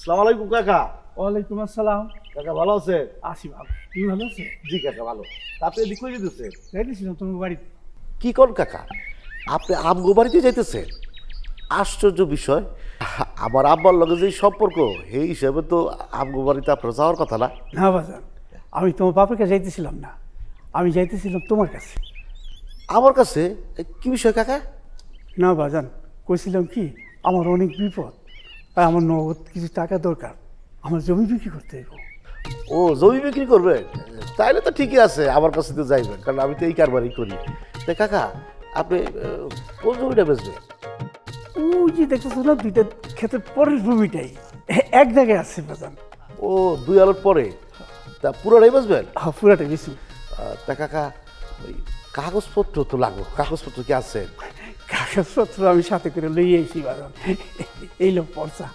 আসসালামু আলাইকুম কাকা। ওয়ালাইকুম আসসালাম। কাকা ভালো আছে? আসি ভালো, তুমি ভালো আছো? জি কাকা ভালো। আপনি এদিক কই যেতেছেন? যাইতেছিলাম তোমার বাড়িতে। কি কোন কাকা, আপনি আমগো বাড়িতে যাইতেছেন? আশ্চর্য বিষয়, আমার আব্বার লগে যে সম্পর্ক এই হিসাবে তো আমগো বাড়িতে আপনার যাওয়ার কথা না। না বাজান, আমি তোমার বাপের কাছে যাইতেছিলাম না, আমি যাইতেছিলাম তোমার কাছে। আমার কাছে? কি বিষয় কাকা? না বাজান, কইছিলাম কি, আমার অনেক বিপদ, আর আমার নগদ কিছু টাকা দরকার, আমার জমি বিক্রি করতে হইব। ও জমি বিক্রি করবেন? তাইলে তো ঠিকই আছে, আমার কাছে তো যাইবেন, কারণ আমি তো এই কারবারই করি। তা কাকা, আপনি কোন জমিটা বেচবেন? ওই যে দেখতেছো না, দুইটা ক্ষেতের পরের ভূমিটাই এক জায়গায় আছে বাজান। ও, 2 আলোর পরে? তা পুরোটাই বেচবেন? হ্যাঁ, পুরাটাই বেশি। তা কাকা, ওই কাগজপত্র তো লাগবে, কাগজপত্র কি আছে? কাগজপত্র আমি সাথে করে লই আইছি বাজান, এই লোক পর্চা,